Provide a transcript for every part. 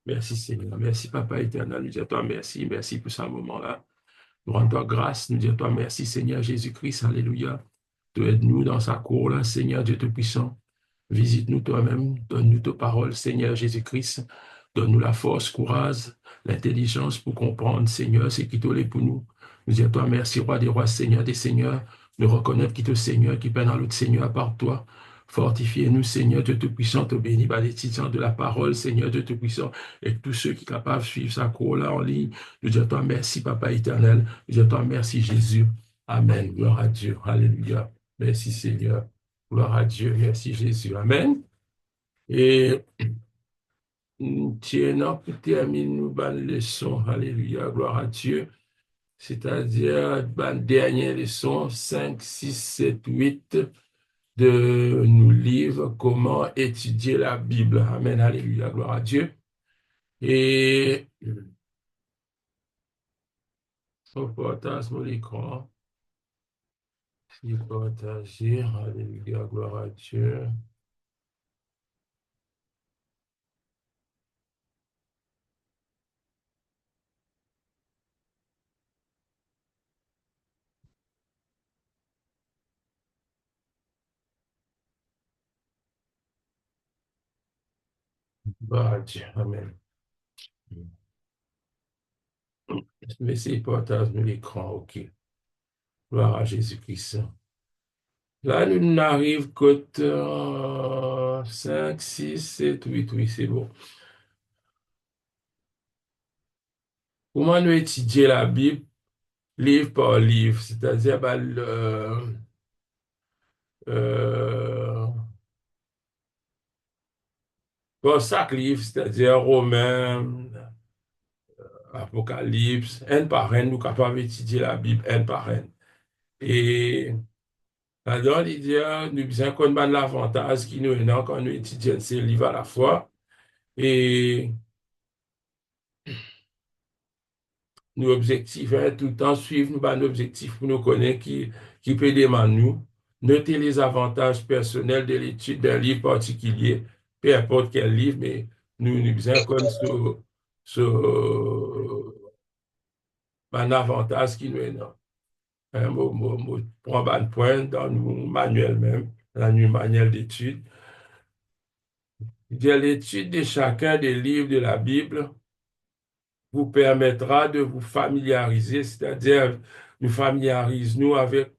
Merci Seigneur. Merci Papa éternel. Nous disons à toi merci. Merci pour ce moment-là. Nous rendons toi grâce. Nous disons à toi merci Seigneur Jésus-Christ. Alléluia. Tu aides-nous dans sa cour là, Seigneur Dieu Tout-Puissant. Visite-nous toi-même. Donne-nous ta parole, Seigneur Jésus-Christ. Donne-nous la force, courage, l'intelligence pour comprendre, Seigneur, ce qui t'est pour nous. Nous disons à toi merci, Roi des rois, Seigneur des seigneurs. Nous reconnaître qui te Seigneur, qui peine dans l'autre Seigneur à part toi. Fortifiez-nous, Seigneur Dieu Tout-Puissant, te bénis par les titans de la parole, Seigneur Dieu Tout-Puissant, et tous ceux qui sont capables de suivre sa cour là en ligne. Nous disons à toi merci, Papa éternel. Nous disons à toi merci, Jésus. Amen. Gloire à Dieu. Alléluia. Merci, Seigneur. Gloire à Dieu. Merci, Jésus. Amen. Et tiens, pour terminer nous ban leçon. Alléluia. Gloire à Dieu. C'est-à-dire, ban dernière leçon, 5, 6, 7, 8 de nous livre comment étudier la Bible. Amen. Alléluia. Gloire à Dieu. Et on partage mon écran. Si partager. Alléluia. Gloire à Dieu. Gloire à Dieu. Amen. Mais c'est partage mon écran. OK. Gloire à Jésus-Christ. Là, nous n'arrive côté 5, 6, 7, 8, oui, c'est bon. Comment nous étudier la Bible, livre par livre, c'est-à-dire euh, par chaque livre, c'est-à-dire Romains, Apocalypse, un par un, nous sommes capables d'étudier la Bible, un par un. Et là-dedans, il dit, nous avons qu'on l'avantage qui nous est là quand nous étudions ces livres à la fois. Et nos objectifs, hein, tout le temps suivre nous, nos objectifs pour nous connaître qui peut demander nous, noter les avantages personnels de l'étude d'un livre particulier, peu importe quel livre, mais nous besoin comme un avantage qui nous est là. Hein, prend un point dans nos manuels même, dans nos manuels d'études. L'étude de chacun des livres de la Bible vous permettra de vous familiariser, c'est-à-dire nous familiarise-nous avec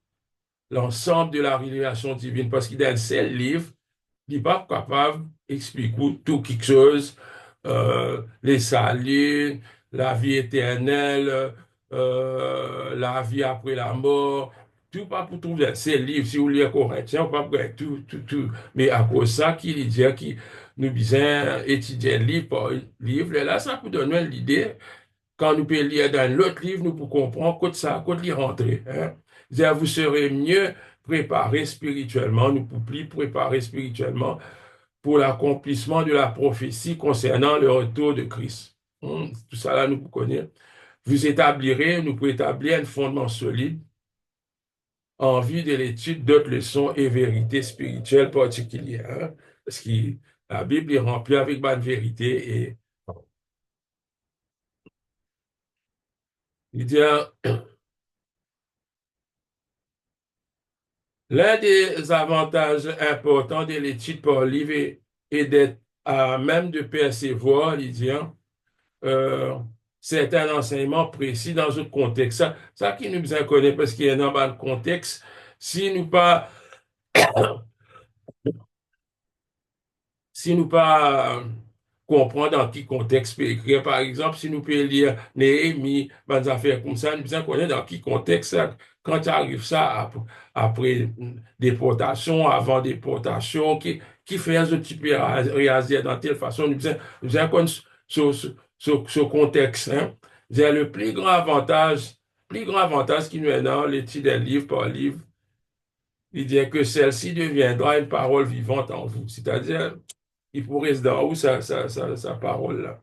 l'ensemble de la révélation divine, parce qu'il y a un seul livre, il n'est pas capable d'expliquer tout quelque chose, les saluts, la vie éternelle, la vie après la mort, tout pas pour trouver un seul livre. Si vous lisez Corinthiens, vous pas pour tout. Mais à cause de ça, qu'il dit qui nous besoin étudier livre par livre, et là, ça peut donner l'idée quand nous pouvons lire dans l'autre livre, nous pouvons comprendre que ça, quand y rentrer. Hein. C'est-à-dire, vous serez mieux préparé spirituellement, nous pouvons plus préparer spirituellement pour l'accomplissement de la prophétie concernant le retour de Christ. Tout ça là, nous pouvons connaître. Vous établirez, nous pouvons établir un fondement solide en vue de l'étude d'autres leçons et vérités spirituelles particulières. Hein. Parce que la Bible est remplie avec bonne vérité et il dit, l'un des avantages importants de l'étude par livre est d'être à même de percevoir, Lydia, euh, certains enseignements précis dans un contexte. Ça qui nous a connaît parce qu'il y a un contexte. Si nous pas, si nous pas comprendre dans quel contexte peut écrire, par exemple, si nous pouvons lire Néhémie, des affaires comme ça, nous besoin connaître dans quel contexte, quand arrive ça après déportation, avant déportation, qui fait un petit peu réagir dans telle façon, nous besoin connaître ce contexte. Hein. C'est le plus grand avantage qui nous est dans l'étude d'un livre par livre, il dit que celle-ci deviendra une parole vivante en vous. C'est-à-dire, il faut rester dans où sa parole là.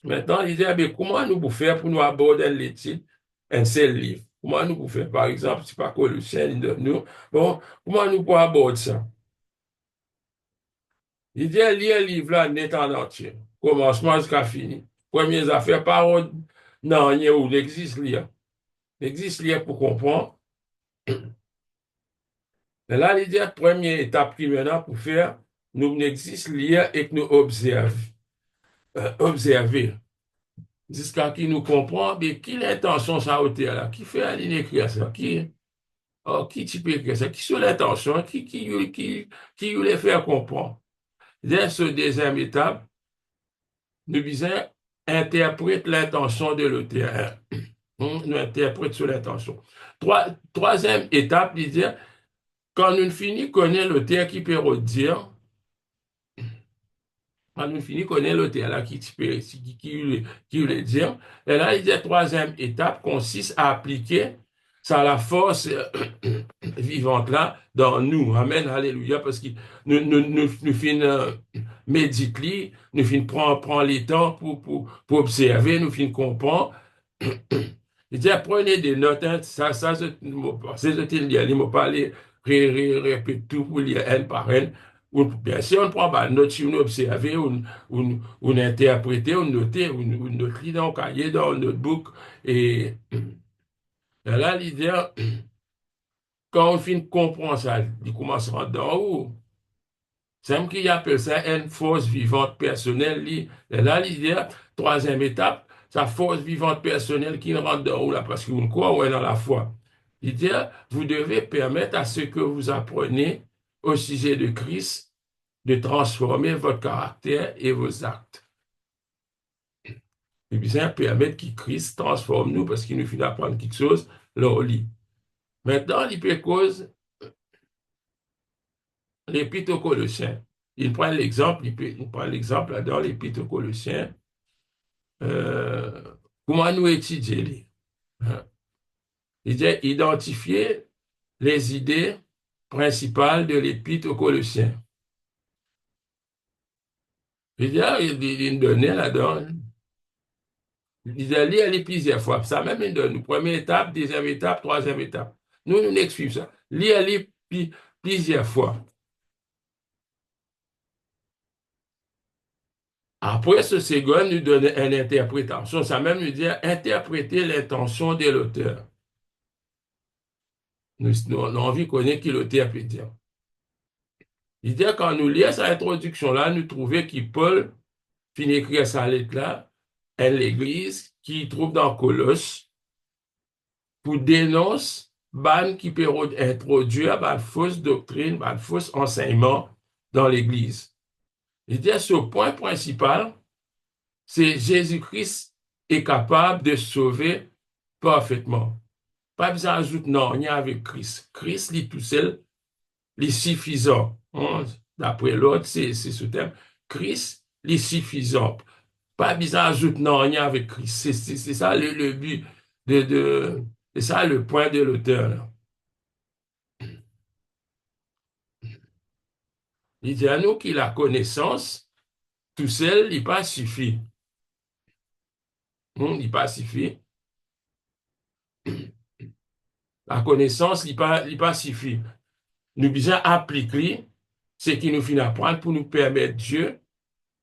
Maintenant, il dit, ah, ben, comment nous pouvons faire pour nous aborder l'étude, un seul livre? Comment nous pouvons faire? Par exemple, c'est pas Colossiens, nous. Bon, comment nous pouvons aborder ça? Il dit, lire le livre là net en entier. Commencement jusqu'à fini. Premières affaires, parole, non, il y a où l'existe lire. L'existe lire pour comprendre. Et là, il dit, première étape qui maintenant pour faire, nous n'existe lire et que nous observons. Observer. Jusqu'à qui nous comprend, mais qui l'intention ça au là, qui fait un ligne écrire ça, qui type écrire ça, qui sont l'intention, qui voulait faire comprendre. Dès ce deuxième étape, nous disons, interprète l'intention de l'auteur. Nous interprète sur l'intention. Troisième étape, il dit, quand nous finissons connaître l'auteur qui peut redire, quand nous finissons connaître l'auteur là qui veut dire, et là, il dit, troisième étape consiste à appliquer ça la force vivante là dans nous. Amen, alléluia, parce que nous finissons méditer, nous finissons prendre les temps pour observer, nous finissons comprendre. Il dit, prenez des notes, hein, ça, c'est il m'a parlé, répète tout pour lire un par un. Bien sûr, on prend pas de notes, si on observe, on interprète, on note, on note dans le cahier, dans le notebook. Et là, l'idée, quand on finit de comprendre ça, il commence à rentrer dans haut. C'est même qu'il appelle ça une force vivante personnelle. Et là, l'idée, troisième étape, sa force vivante personnelle qui rentre dans haut là, parce qu'on croit ouais, dans la foi. L'idée, vous devez permettre à ce que vous apprenez au sujet de Christ de transformer votre caractère et vos actes. Et bien, permettre que Christ transforme nous parce qu'il nous fait apprendre quelque chose, là, au lit. Maintenant, l'hypocause, l'Épître aux Colossiens. Il prend l'exemple, il prend l'exemple dans l'Épître aux Colossiens. Euh, comment nous étudier? Hein? Il dit identifier les idées principales de l'Épître aux Colossiens. Il donnait là-dedans. Il dit lire plusieurs fois. Ça même, il donne. Première étape, deuxième étape, troisième étape. Nous expliquons ça. Lire plusieurs fois. Après, ce second nous donne une interprétation. Ça même nous dit interpréter l'intention de l'auteur. Nous avons envie de connaître qui l'auteur peut dire. Il dit quand nous lisons cette introduction-là, nous trouvons que Paul finit d'écrire sa lettre-là à l'église qui trouve dans Colosse pour dénoncer ban qui peut introduire ban fausse doctrine, ban fausse enseignement dans l'église. Il dit ce point principal, c'est Jésus-Christ est capable de sauver parfaitement. Pas besoin d'ajouter non, rien avec Christ. Christ, lui tout seul, est suffisant. D'après l'autre, c'est ce terme. Christ, est suffisant. Pas besoin d'ajouter non, rien avec Christ. C'est ça le but c'est ça le point de l'auteur. Là. Il dit à nous que la connaissance, tout seul, il pas suffit. Il pas suffit. La connaissance, il pas suffit. Nous besoin appliquer ce qui nous finit apprendre pour nous permettre Dieu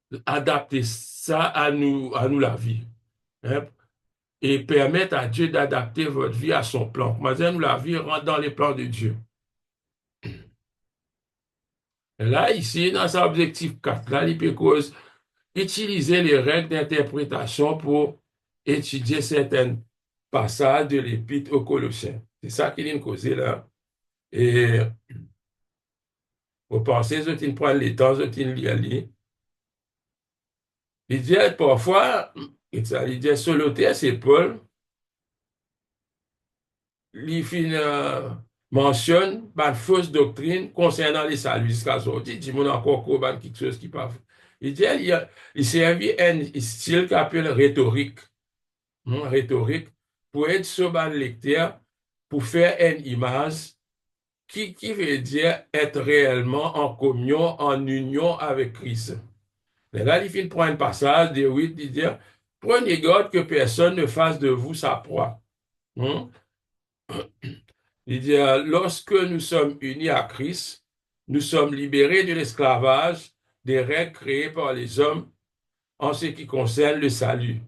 d'adapter ça à nous la vie. Hein? Et permettre à Dieu d'adapter votre vie à son plan. Comment dire, nous la vie rentre dans les plans de Dieu. Et là, ici, dans cet objectif 4, là, il peut utiliser les règles d'interprétation pour étudier certains passages de l'Épître aux Colossiens. C'est ça qu'il est causé là. Et vous pensez, ils prennent le temps, ils lisent. Il dit parfois, il dit sur l'auteur, c'est Paul, il mentionne une fausse doctrine concernant les saluts jusqu'à aujourd'hui. Il dit, mon encore quelque chose qui pas. Il dit, il servit un style qu'on appelle rhétorique. Rhétorique pour être sur le lecteur, pour faire une image qui veut dire être réellement en communion, en union avec Christ. Mais là, il finit prendre un passage de 8, il dit, prenez garde que personne ne fasse de vous sa proie. Il dit, lorsque nous sommes unis à Christ, nous sommes libérés de l'esclavage des règles créées par les hommes en ce qui concerne le salut.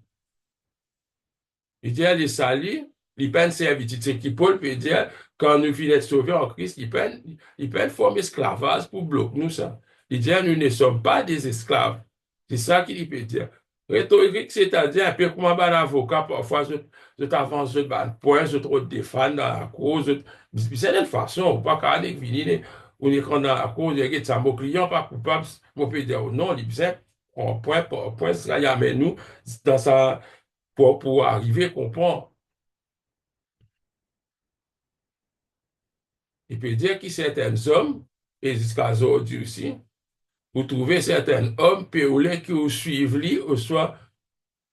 Il dit, le salut, il peut servir. C'est qui Paul peut dire, quand nous finissons d'être sauvés en Christ, il peut une forme esclavage pour bloquer nous ça. Il dit, nous ne sommes pas des esclaves. C'est ça qu'il peut dire. Rhétorique, c'est-à-dire un peu comme un avocat, parfois, je t'avance, je te point, je te défends dans la cause. C'est une façon, pas qu'à venir, on est dans la cause, il y a mon client pas coupable, on peut dire non, il dit, on point par point, ça y amène nous dans sa pour arriver à comprendre. Il peut dire que certains hommes, et jusqu'à aujourd'hui aussi, vous trouvez certains hommes péolés qui vous suivent lui, ou soit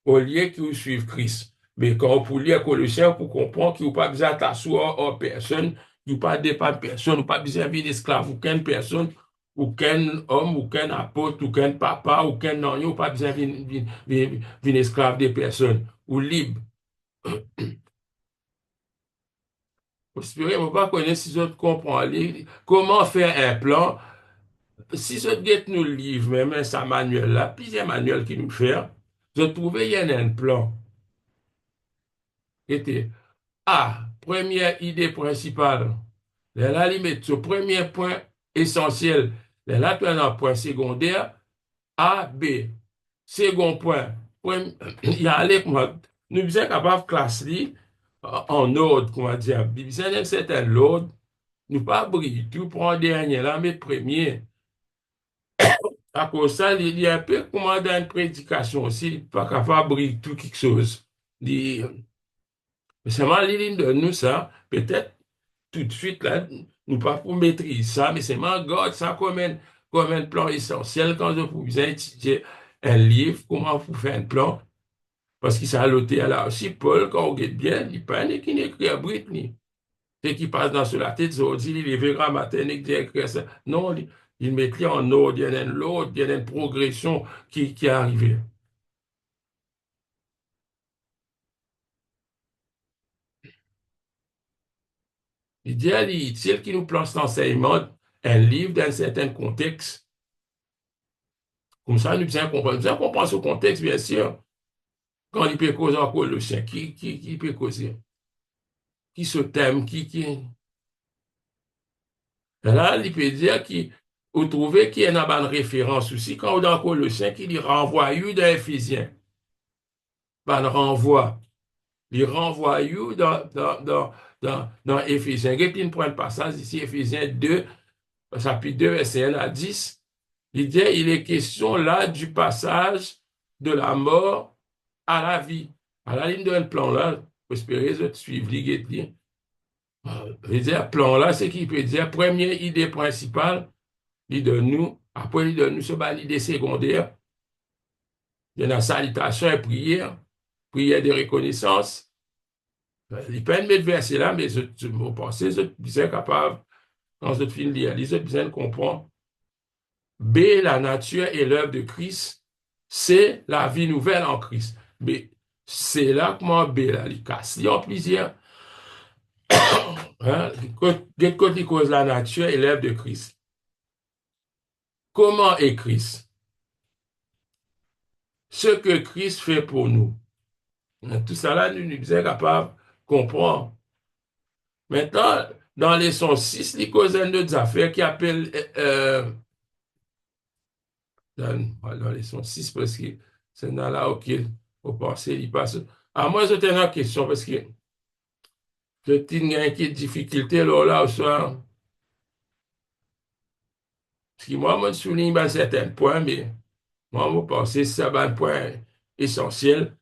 au lieu qui vous suivent Christ. Mais quand vous lire Colossiens, pour comprendre qu'il n'y a pas besoin d'asseoir en personne, il n'y a pas dépendre de personne, il n'y a pas besoin d'esclave, aucune personne, aucun homme, aucun apôtre, aucun papa, aucun non, il n'y a pas besoin d'une esclave des personnes, ou libre. Espérez, on va connaître si je comprends comment faire un plan. Si je guette nous le livre, même ça manuel là, plusieurs manuels qui nous fait, je trouvais il y a un plan. Était A, première idée principale. Là, il met ce premier point essentiel. Là, tu as un point secondaire. A, B. Second point. Il y a les, nous sommes capables de classer en ordre, comment dire. Nous sommes un certain ordre. Nous pas briller tout prendre dernier là, mais premier. À cause de ça, il y a un peu comme dans une prédication aussi, pas capable de briller tout quelque chose. C'est mal l'île de nous ça, peut-être tout de suite là, nous pas pour maîtriser ça, mais c'est mal garde ça comme un plan essentiel quand je vous étudier un livre, comment vous faire un plan, parce qu'il s'est alloté là aussi, Paul, quand on regarde bien, il pas qui n'écrit à Britney. Ce qui passe dans sur la tête, ça dit, il verra matin, il dit ça. Non, il met en ordre, il y a un ordre, il y a une progression qui est arrivée. Il dit, est-il qui nous place l'enseignement, un livre dans un certain contexte? Comme ça, nous bien comprendre. Nous bien comprendre ce contexte, bien sûr. Quand il peut causer en Colossiens, qui peut causer? Qui se thème, Là, il peut dire vous trouvez qu'il y a une bonne référence aussi, quand on est dans Colossiens, qui dit renvoie dans Éphésiens. Ben, renvoi. Il renvoie dans Éphésiens. Il y a point de passage ici, Éphésiens 2, chapitre 2, verset 1 à 10. Il dit, il est question là du passage de la mort à la vie. À la ligne d'un plan là, espérer de suivre l'iguette. Il dit, plan là, c'est qui peut dire, première idée principale, il donne nous, après il donne nous ce l'idée secondaire, il y a la salutation et prière, prière de reconnaissance. Il peut mettre verset là, mais je pensais, je suis capable, quand je finis de lire, je suis besoin de comprendre. B, la nature et l'œuvre de Christ, c'est la vie nouvelle en Christ. Mais c'est là que moi, B, là, il casse. Il y a plusieurs. Hein, côté cause la nature et l'œuvre de Christ. Comment est Christ? Ce que Christ fait pour nous. Tout ça là, nous sommes capables de comprendre. Maintenant, dans les sons 6, il cause d'autres affaires qui appellent dans les sons 6 parce que c'est dans là auquel vous pensez, il passe. À moi, j'ai une question parce que je une difficulté là, au soir. Parce que moi, je souligne un certain point, mais moi, je pense que c'est un point essentiel.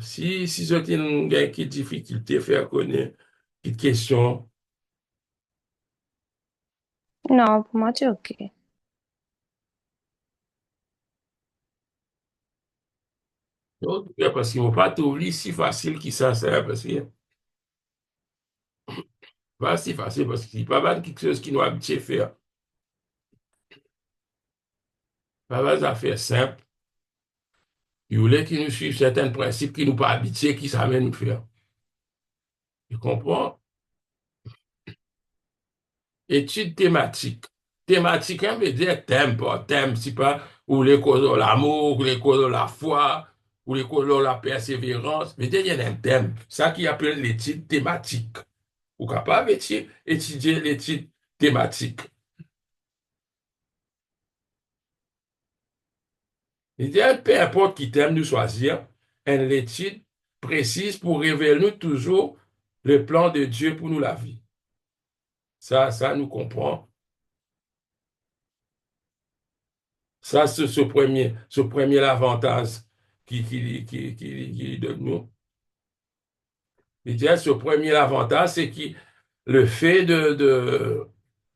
Si je une difficulté, faire connaître une question. Non, pour moi, c'est OK. Parce qu'il ne faut pas t'oublier si facile que ça, parce que pas si facile, parce qu'il n'y a pas quelque chose qui nous habitue à faire. Pas mal d'affaires simples. Il voulait qu'ils nous suivent certains principes qui nous pas habitués, qui s'amènent nous faire. Tu comprends? Étude thématique. Thématique, hein, veut dire thème, pas thème, c'est pas ou les causes de l'amour, ou les causes de la foi, ou les causes de la persévérance. Veut dire, il y a un thème. Ça qui appelle l'étude thématique. Ou capable d'étudier l'étude thématique. Il dit, peu importe qui thème nous choisir, une étude précise pour révéler nous toujours le plan de Dieu pour nous la vie. Ça nous comprend. Ça, c'est ce premier avantage qui donne nous. Il dit, ce premier avantage, c'est que le fait de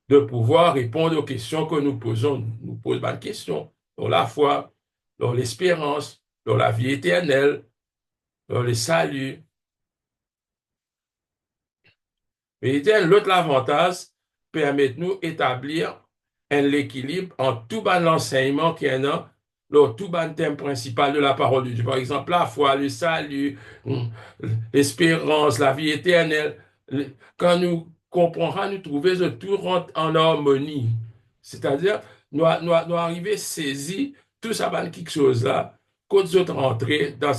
pouvoir répondre aux questions que nous posons, nous pose pas de questions. Dans la foi, dans l'espérance, dans la vie éternelle, dans le salut. Et il dit, l'autre avantage permet de nous établir un équilibre en tout ban l'enseignement qui est dans tout ban thème principal de la parole de Dieu. Par exemple, la foi, le salut, l'espérance, la vie éternelle. Quand nous comprenons, nous trouvons que tout rentre en harmonie. C'est-à-dire, nous arrivons à saisir tout ça, quelque chose là, qu'aux autres rentrer dans,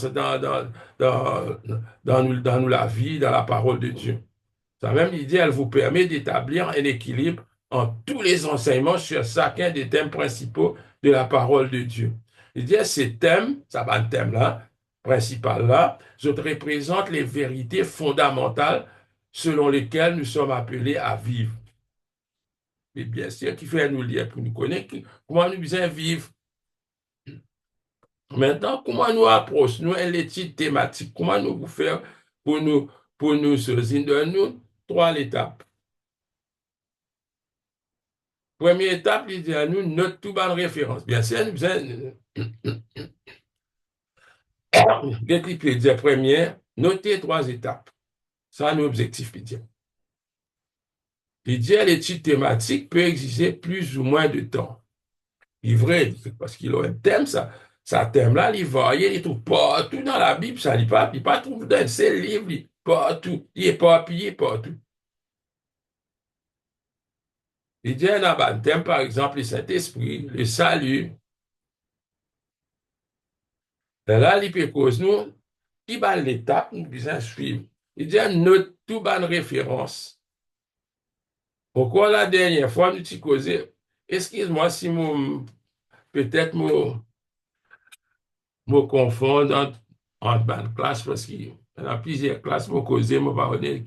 dans nous la vie, dans la parole de Dieu. Ça même idée, elle vous permet d'établir un équilibre en tous les enseignements sur chacun des thèmes principaux de la parole de Dieu. Il dit, ces thèmes, ça va le thème là, principal là, je te représente les vérités fondamentales selon lesquelles nous sommes appelés à vivre. Et bien sûr, qui fait nous lire pour nous connaître comment nous besoin vivre. Maintenant, comment nous approchons, nous, l'étude thématique, comment nous vous faire pour nous saisir de nous trois étapes. Première étape, il dit à nous, notre tout bonne référence. Bien sûr, nous besoin, il dit première, noter trois étapes. Ça, nous objectif, il dit. Il dit, l'étude thématique peut exiger plus ou moins de temps. Il est vrai, parce qu'il a un thème, ça thème-là, il va, il trouve partout dans la Bible, ça, il pas trouve dans ses livres, partout, il est pas appuyé partout. Il dit, un un thème, par exemple, le Saint-Esprit, le salut. Et là, il peut cause nous, qui va l'étape, nous besoin suivre. Il dit, notre tout bonne référence. Pourquoi la dernière fois, nous t'y causé, excuse-moi si peut-être me confondre entre bonne classe, parce qu'il y a plusieurs classes, me causer, me parler,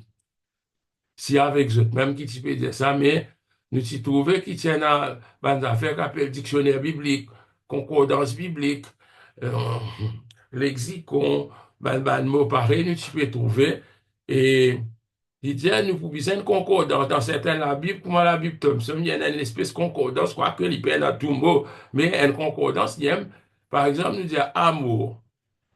si avec eux, même qui tu peux dire ça, mais nous t'y trouvé qui tiennent à bonnes affaires qu'appelle dictionnaire biblique, concordance biblique, euh, lexicon, ban mots pareils, nous t'y peux trouver, et il dit, nous pouvons une concordance dans certaines la Bible, comment la Bible tombe, il y a une espèce de concordance, quoi que il peine à tout mot, mais une concordance, il y a, par exemple, nous dit amour,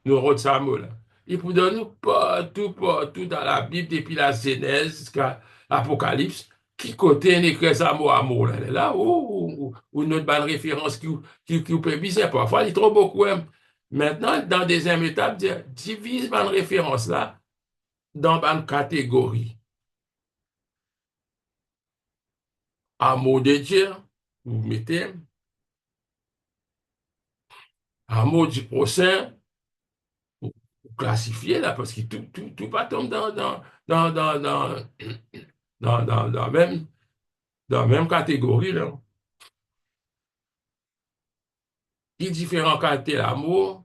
nous retenons ça mot là. Il peut donner nous partout dans la Bible, depuis la Genèse jusqu'à l'Apocalypse, qui côté on écrit ça mot amour là, là ou notre bonne référence qui peut bizarre, parfois il est trop beaucoup. Hein. Maintenant, dans des étapes, divise bonne référence là dans une catégorie. Amour de Dieu, vous mettez amour du prochain, vous classifiez là, parce que tout pas tombe dans, dans, dans, dans dans la même catégorie. Là. Qui différents qualités l'amour,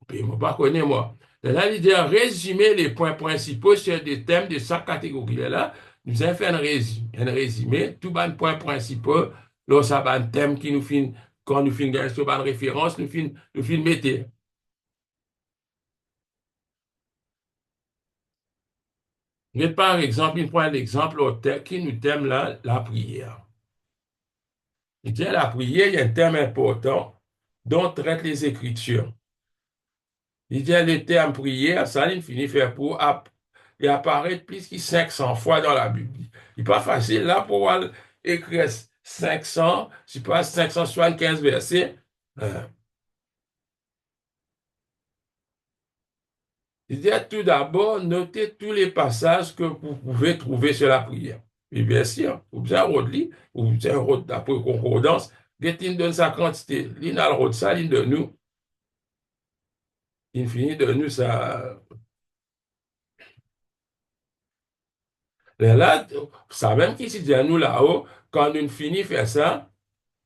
puis moi pas connais moi. Là, il dit résumer les points principaux sur des thèmes de chaque catégorie. Là, nous avons fait un résumé, tout les points principaux, là, ça va un thème qui nous finit, quand nous finissons sur une référence, nous finissons mettre. Mais par exemple, il prend l'exemple qui nous thème là, la prière. Il dit la prière, il y a un thème important dont traite les Écritures. Il dit le terme prière, ça, il finit faire pour et apparaître plus que 500 fois dans la Bible. Il n'est pas facile là pour écrire 500, je sais pas, 575 versets. Euh, Il dit tout d'abord, notez tous les passages que vous pouvez trouver sur la prière. Et bien sûr, ou bien un li, ou bien un d'après concordance, il donne sa quantité. Il a le road ça, il de nous. Il finit de nous ça. Là, ça même qui se dit à nous là-haut, quand nous finissons faire ça,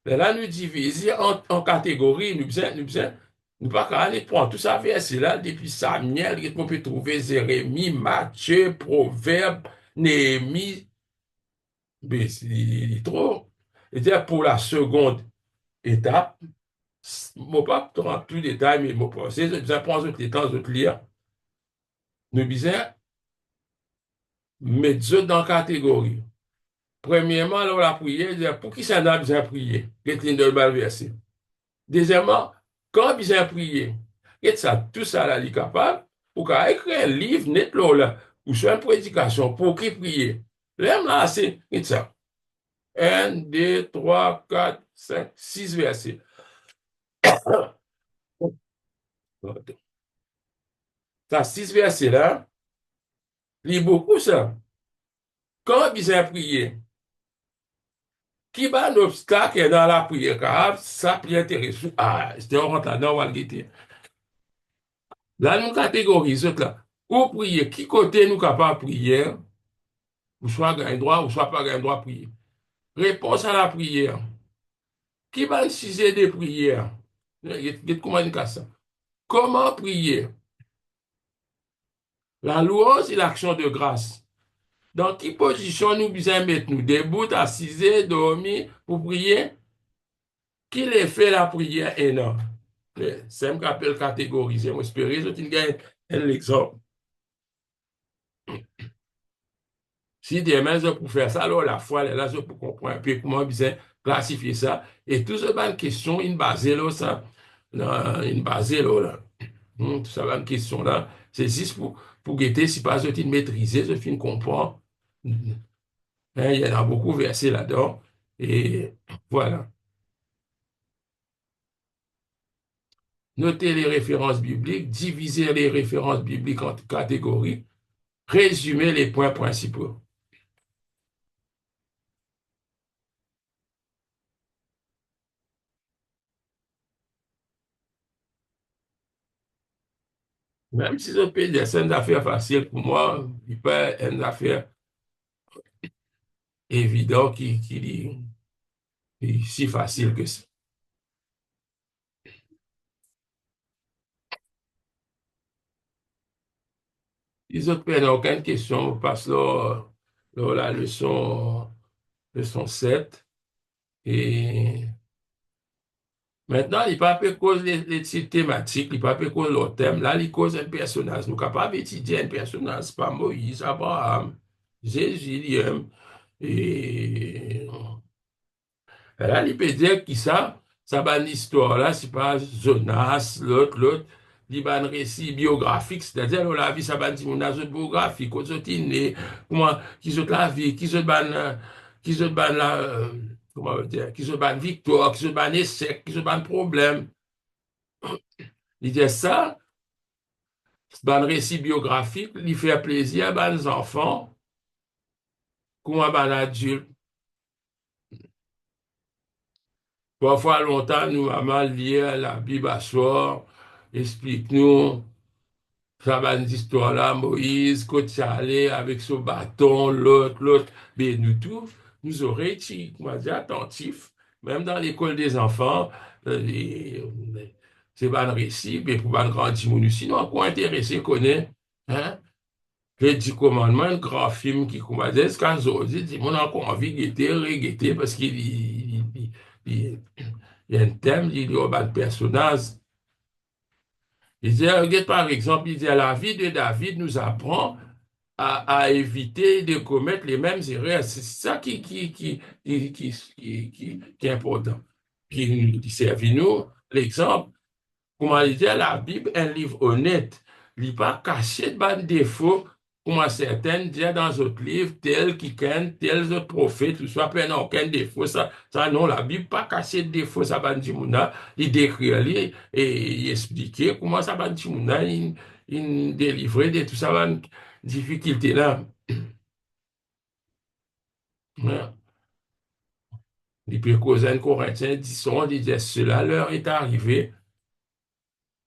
là, nous divisons en catégories. Nous pas qu'à aller prendre tout ça verset là, depuis Samuel, qu'on peut trouver Jérémie, Matthieu, Proverbe, Néhémie, mais c'est trop. Et pour la seconde étape, je ne vais pas prendre tout le détail, mais je vais penser, je vais prendre le temps de lire. Nous disons, mettre ça dans la catégorie. Premièrement, alors la prière, pour qui ça n'a besoin de prier? Qu'est-ce que le verset? Deuxièmement, quand besoin de prier, qu'est-ce ça, tout ça là, il est capable, pour qu'à écrire un livre net là, ou soit une prédication, pour qui prier? L'aime là, c'est, qu'est-ce ça? Un, deux, trois, quatre, cinq, six versets. Ça, six versets là, lit beaucoup ça. Quand besoin de prier, qui va un obstacle dans la prière, car ça prière intéressant. Ah, c'était on rentre là-dedans, on va le guetter. Là, nous catégorisons là. Ou prier, qui côté nous capable de prier, ou soit gain droit, ou soit pas gain droit de prier. Réponse à la prière. Qui va le sujet de prière? Comment dire ça? Comment prier? La louange et l'action de grâce. Dans quelle position nous besoin mettre nous? Debout, assis, dormir pour prier? Qui les fait la prière énorme? C'est un appelle catégoriser. Moi, j'espère que tu gagnes un exemple. Si demain, je peux faire ça, alors la foi, là, je peux comprendre un peu comment bien classifier ça. Et tout ça, va une question, une base là, ça, une base là. Tout ça, va une question là. C'est juste pour guetter, si pas je t'ai maîtrisé, je finis comprendre. Hein, il y en a beaucoup versés là-dedans. Et voilà. Notez les références bibliques, diviser les références bibliques en catégories, résumer les points principaux. Même si je peux dire c'est une affaire facile pour moi, il peut être une affaire évidente qui est si facile que ça. Les autres n'ont aucune question, on passe la leçon 7. Et maintenant, il n'y a pas de cause les titres thématiques, il n'y a pas de cause leur thème. Là, il cause un personnage. Nous sommes capables d'étudier un personnage, pas Moïse, Abraham, Jésus, lui-même. Et là, il peut dire qui ça va une histoire là, c'est pas Jonas, l'autre, il va un récit biographique, c'est-à-dire la vie, ça va dire une biographique, aux autres né, comment, qui ont la vie, qui ont la, comment on dire, qui ont une victoire, qui ont un échec, qui ont un problème. Il dit ça, c'est un récit biographique, il fait plaisir à nos enfants, comme à un adulte. Parfois, longtemps, nous, maman, lire la Bible à soir, explique-nous, ça va une histoire là, Moïse, quand tu allé avec son bâton, l'autre. Mais nous tous, nous aurions été, comment dire, attentifs, même dans l'école des enfants, c'est pas un récit, mais pour pas grandir, nous, sinon, encore intéressé, connaît, hein, les 10 commandements, un grand film qui, comment dire, ce qu'aujourd'hui, dit, on a encore envie de guetter, parce qu'il y a un thème, il y a un personnage. Il dit, regarde par exemple, il dit, la vie de David nous apprend à éviter de commettre les mêmes erreurs. C'est ça qui est important. Qui servi nous l'exemple. Comment il dit, la Bible est un livre honnête. Il n'est pas caché de bas de défauts, comme certains disent dans d'autres livres, tel qui ken, tel autres prophètes, tout ça, peut non, aucun défaut. Ça, non, la Bible pas caché de défauts, ça va dire, il décrit, et il expliquer comment ça va dire, il délivrer de tout ça, difficulté là. Hein. Il peut causer un Corinthien, disons, il dit, cela leur est arrivé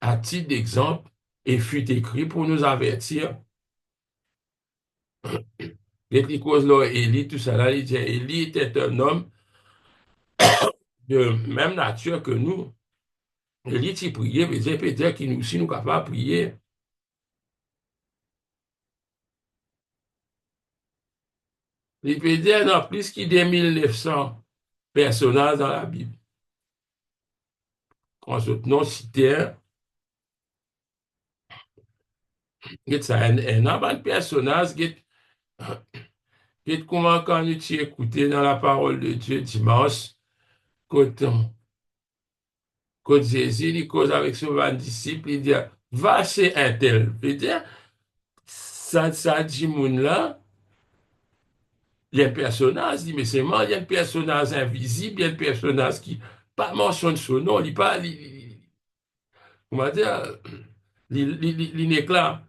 à titre d'exemple et fut écrit pour nous avertir. Il cause là, Élie, tout ça là, il dit, Élie était un homme de même nature que nous. Élie, il priait, mais il peut dire qu'il nous, si nous capables de prier. Il peut dire, non, plus qu'il y a 1900 personnages dans la Bible. Quand je non cité, il y a un personnage qui comment quand tu écoutais dans la parole de Dieu dimanche, quand, quand Jésus il cause avec son disciple, il dit, va chez un tel. Il dit, ça dit, moun là, il y a un personnage, il dit, mais c'est moi, il y a un personnage invisible, il y a un personnage qui pas mentionne son nom, il pas, comment dire, il n'est que là.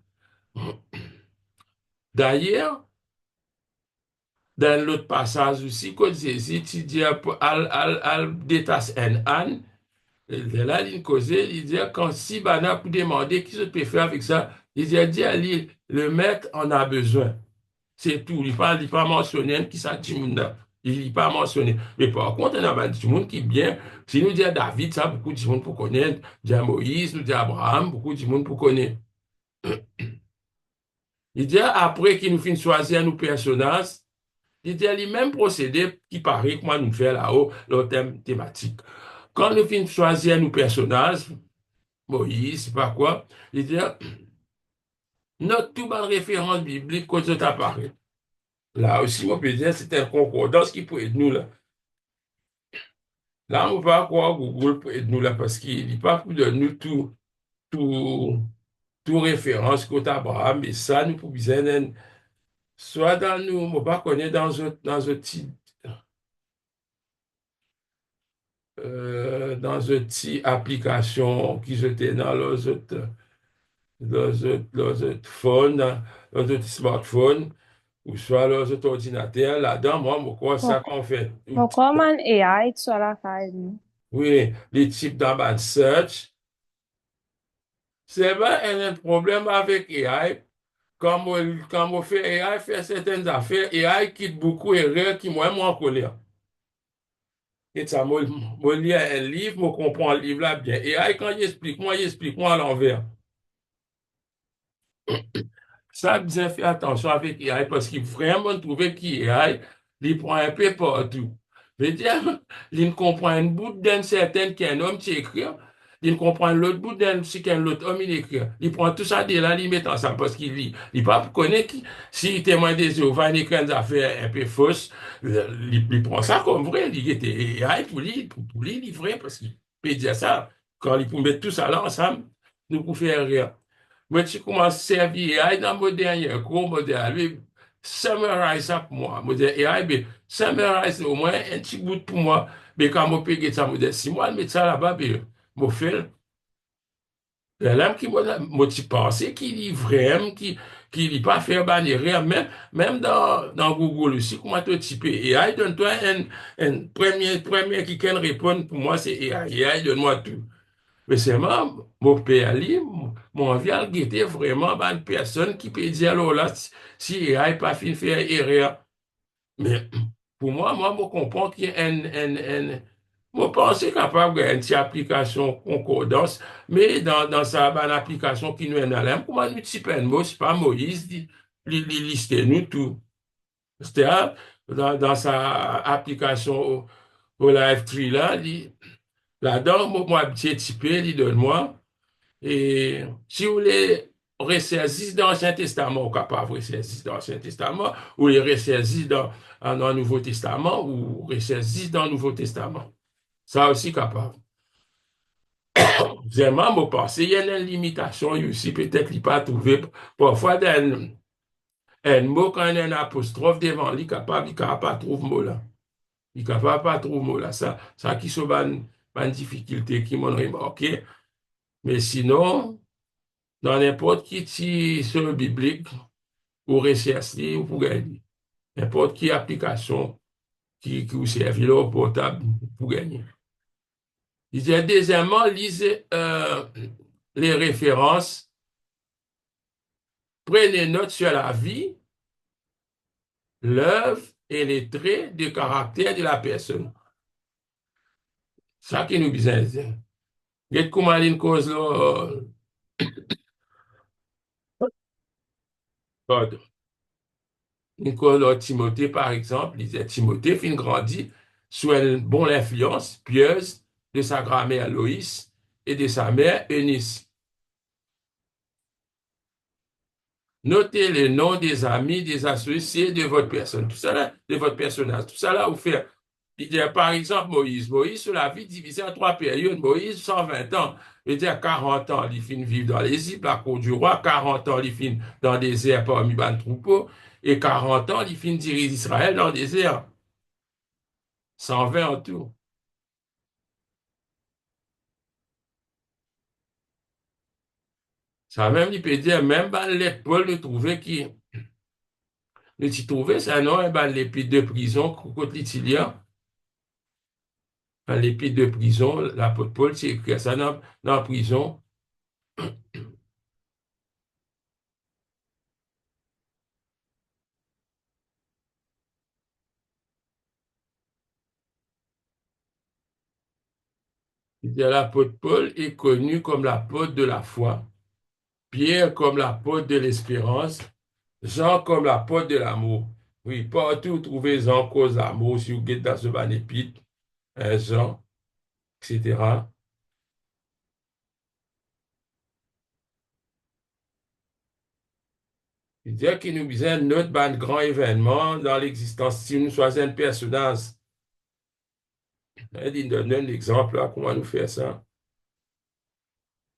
D'ailleurs, dans l'autre passage aussi, quand Jésus tu dis al détache un âne, là, il cause, il dit quand si Bana pour demander qui se peut faire avec ça, il dit à lui, le maître en a besoin. C'est tout. Il pas mentionné qui ça dit moun. Il n'est pas mentionné. Mais par contre, il y a du monde qui est bien. Si nous disons David, ça, beaucoup de monde pour connaître. Nous disons Moïse, nous disons Abraham, beaucoup de monde pour connaître. Il dit après qu'il nous finit choisir nos personnages, il dit les mêmes procédés qui paraît que moi nous fait là-haut, le thème thématique. Quand nous finissons choisir nos personnages, Moïse, c'est pas quoi, il dit notre tout bonne référence biblique quand ça apparaît. Là aussi, mon peut dire c'est un concordance qui peut aider nous là. Là, on ne va pas croire Google peut aider nous là parce qu'il n'est pas pour de nous tout, tout référence côté Abraham, mais ça nous pouvons besoin soit dans nous, on ne pas connaître dans un petit dans une petite application qui j'étais dans un phone, dans un smartphone, ou soit dans un ordinateur. Là-dedans, moi, je crois Bon, ça qu'on fait. bon, comment AI soit la caille nous? Oui, les types dans ma search. C'est vrai, un problème avec AI. Quand on fait AI, fait certaines affaires, AI quitte beaucoup d'erreurs qui moi, en colère. Et ça, moi, lis un livre, moi, comprends le livre là bien. AI, quand il explique moi à l'envers. Ça, bien fait attention avec AI parce qu'il vraiment trouvé qu'AI, il prend un peu partout. Je veux dire, il ne comprend une bout d'un certain qu'un homme qui écrit, il ne comprend l'autre bout d'un si qu'un autre homme il écrit. Il prend tout ça de là, il met ensemble parce qu'il lit. Il ne pas connaître qui, si témoin des Jéhovah, il écrit des affaires un peu fausses, il prend ça comme vrai. Il était AI pour lui, il est vrai parce qu'il peut dire ça. Quand il peut mettre tout ça là ensemble, nous pouvons faire rien. Moi, tu commences à servir AI dans mon dernier cours, moi, lui, summarize ça pour moi. Moi, AI, mais summarize au moins un petit bout pour moi. Mais quand je paye ça, moi, si moi, je mets ça là-bas, mais je fais. Là, qui moi, tu pensais qu'il est vrai, qu'il n'est pas fait bannière, même dans Google aussi, comment tu typer AI, donne-toi un premier qui can répondre pour moi, c'est AI. AI, donne-moi tout. Mais c'est moi, mon père, lui, mon vieux, il était vraiment une personne qui peut dire, alors là, si il n'a pas fait faire erreur. Mais pour moi, je comprends qu'il y a je pense capable d'une petite application concordance, mais dans sa bonne application qui nous est dans l'air, comment nous type un mot, c'est pas Moïse, il liste nous tout. C'est-à-dire, dans sa application au Live là, là-dedans, moi, j'ai typé, il donne-moi. Et si vous voulez ressaisir dans l'Ancien Testament, ou capable de ressaisir dans l'Ancien Testament, ou les ressaisir dans le Nouveau Testament, ou ressaisir dans le Nouveau Testament. Ça aussi capable. Vraiment, je pense il y a une limitation aussi, peut-être qu'il pas trouvé. Parfois, dans un mot, quand il y a un apostrophe devant lui, il ne capable pas trouver mot là. Il ne capable pas trouver mot là. Ça qui sont une difficulté qui m'ont remarqué. Mais sinon, dans n'importe qui sur le biblique, ou recherche ou pour gagner. N'importe qui application, qui vous servent là au portable pour gagner. Il dit, deuxièmement, lisez les références, prenez note sur la vie, l'œuvre et les traits de caractère de la personne. Ça qui nous besoin de dire. Get comment une cause là, pardon. Une cause là, Timothée, par exemple, il disait Timothée fin grandit sous une bonne influence pieuse de sa grand-mère Loïs et de sa mère Eunice. Notez les noms des amis, des associés de votre personne. Tout ça là, de votre personnage. Tout ça là, vous faites. Il y a par exemple Moïse. Moïse, sur la vie divisée en trois périodes. Moïse, 120 ans. Il y a 40 ans, il finit vivre dans les îles, la cour du roi. 40 ans, il finit dans le désert parmi les troupeaux. Et 40 ans, il finit diriger Israël dans le désert. 120 en tout. Ça même, il peut dire, même dans les Paul, le trouver qui, le trouvé, c'est un nom, l'épître de prison, côté l'Itilien. Dans l'épître de prison, l'apôtre Paul, c'est écrit ça dans la prison. Il dit, l'apôtre Paul est connu comme l'apôtre de la foi, Pierre comme l'apôtre de l'espérance, Jean comme l'apôtre de l'amour. Oui, partout trouvez en cause d'amour, si vous êtes dans ce ban épître, Jean, etc. Il dit qu'il nous disait notre ban grand événement dans l'existence, si nous choisissons un personnage. Il donne un exemple là, comment nous faire ça.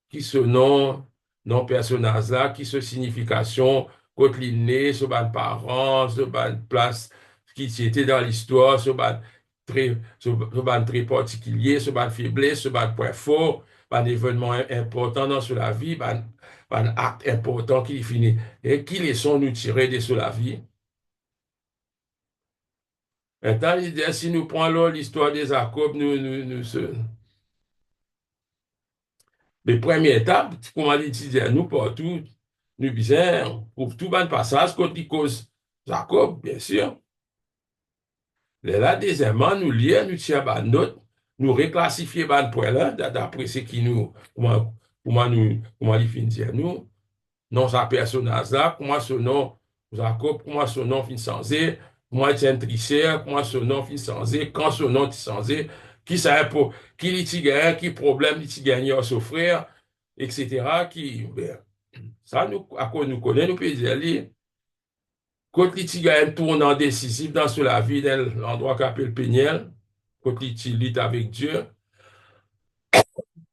Qui ce nom, non personnage là, qui ce signification, côté l'inné, ce ban parents, ce ban place, qui était dans l'histoire, ce ban très particulier, ce ban faiblesse, ce ban point fort, ban événement important dans la vie, ban acte important qui finit. Et qui laissons-nous tirer de la vie? Maintenant, si nous prenons l'histoire des Jacob, les premières étapes, comment l'étudier nous partout, nous besoin, pour tout bon passage, quand il cause Jacob, bien sûr. Et là, deuxièmement, nous lire, nous tirer par note, nous réclassifier par point là, d'après ce qui nous, comment il finit dire nous, non, sa personnage là, comment son nom, Jacob, comment son nom finit sans e, comment il est tricheur, comment son nom finit sans e, quand son nom est sans e, qui ça pour, qui litigaire, qui problème litigaire à souffrir, etc., qui, ben, ça, nous, à quoi nous connaissons, nous pouvons dire, quand litigaire tournant décisif dans la vie d'un endroit qu'appelle Péniel, quand il avec Dieu,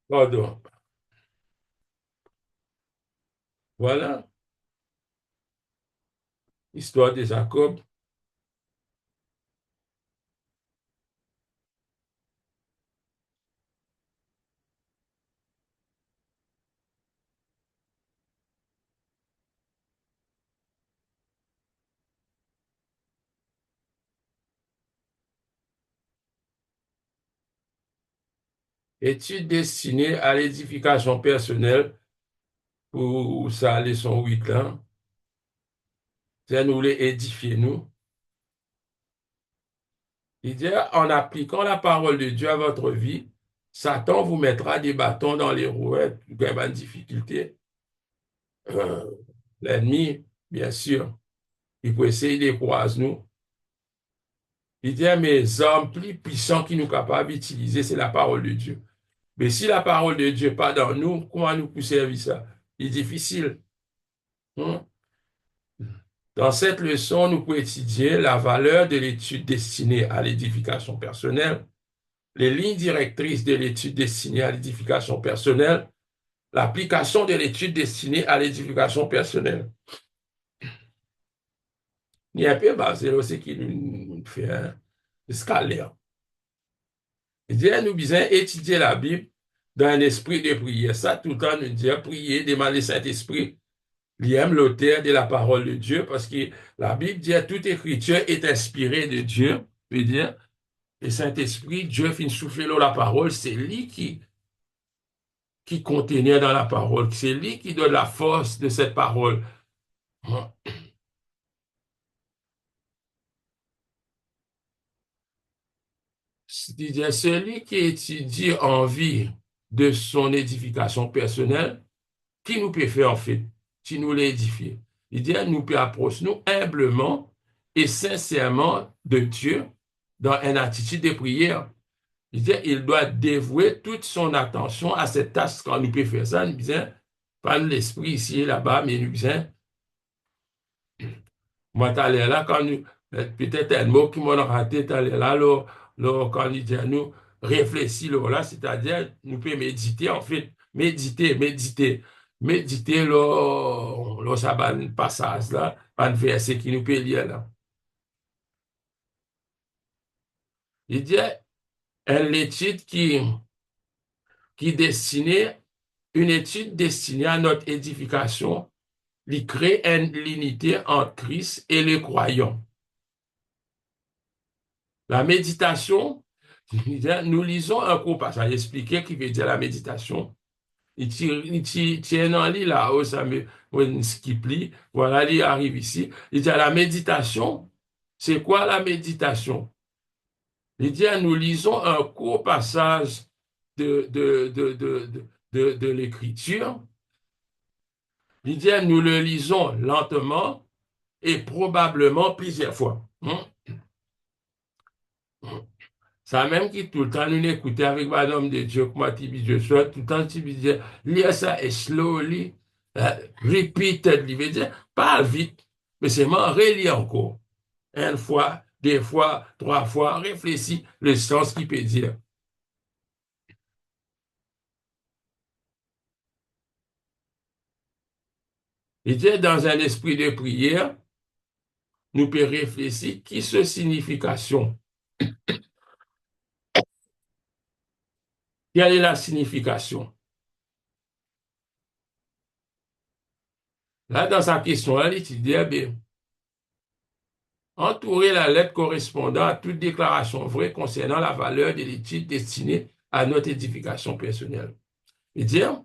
pardon, voilà, histoire de Jacob. Étude destinée à l'édification personnelle pour sa leçon 8 là. C'est nous les édifier, nous. Il dit, en appliquant la parole de Dieu à votre vie, Satan vous mettra des bâtons dans les roues, il y a une difficulté. Euh, L'ennemi, bien sûr, il peut essayer de croiser nous. Il dit, mes armes plus puissants qui nous capables d'utiliser, c'est la parole de Dieu. Mais si la parole de Dieu n'est pas dans nous, comment nous pouvons servir ça? C'est difficile. Hein? Dans cette leçon, nous pouvons étudier la valeur de l'étude destinée à l'édification personnelle, les lignes directrices de l'étude destinée à l'édification personnelle, l'application de l'étude destinée à l'édification personnelle. Il y a un peu basé aussi qui nous fait un scalaire. Il dit, nous besoin étudier la Bible dans un esprit de prière. Ça, tout le temps, nous dit, prier, demander Saint-Esprit. Il aime l'auteur de la parole de Dieu parce que la Bible dit, toute écriture est inspirée de Dieu veut dire, le Saint-Esprit, Dieu fin souffler dans la parole, c'est lui qui contenait dans la parole, c'est lui qui donne la force de cette parole. C'est-à-dire, celui qui étudie en vie de son édification personnelle, qui nous peut faire en fait, qui nous l'édifie. Il dit, nous peut approcher nous humblement et sincèrement de Dieu dans une attitude de prière. Il dit, il doit dévouer toute son attention à cette tâche quand nous peut faire ça. Nous disons, pas l'esprit ici et là-bas, mais nous disons, moi, t'allais là, quand nous, peut-être un mot qui m'a raté, t'allais là, quand nous dit à nous, réfléchir, là, c'est-à-dire, nous pouvons méditer, en fait, méditer, ça va un passage, là, un verset qui nous peut lire, là. Il dit, une étude une étude destinée à notre édification, il crée une unité entre Christ et les croyants. La méditation, nous lisons un court passage expliqué qui veut dire la méditation. Il tient un lit là, où ça me skip lit. Voilà, il arrive ici. Il dit la méditation. C'est quoi la méditation? Il dit nous lisons un court passage de l'écriture. Il dit nous le lisons lentement et probablement plusieurs fois. Ça même qui tout le temps nous écoutait avec madame de Dieu, comment tu dis, tout le temps tu dis, lis ça et slowly, repeatedly, veut dire, parle vite, mais c'est moi relire encore. Une fois, deux fois, trois fois, réfléchis le sens qu'il peut dire. Il dit, dans un esprit de prière, nous pouvons réfléchir qui ce signification. Quelle est la signification? Là, dans sa question, elle dit, eh bien, entourer la lettre correspondant à toute déclaration vraie concernant la valeur de l'étude destinée à notre édification personnelle. Et dire,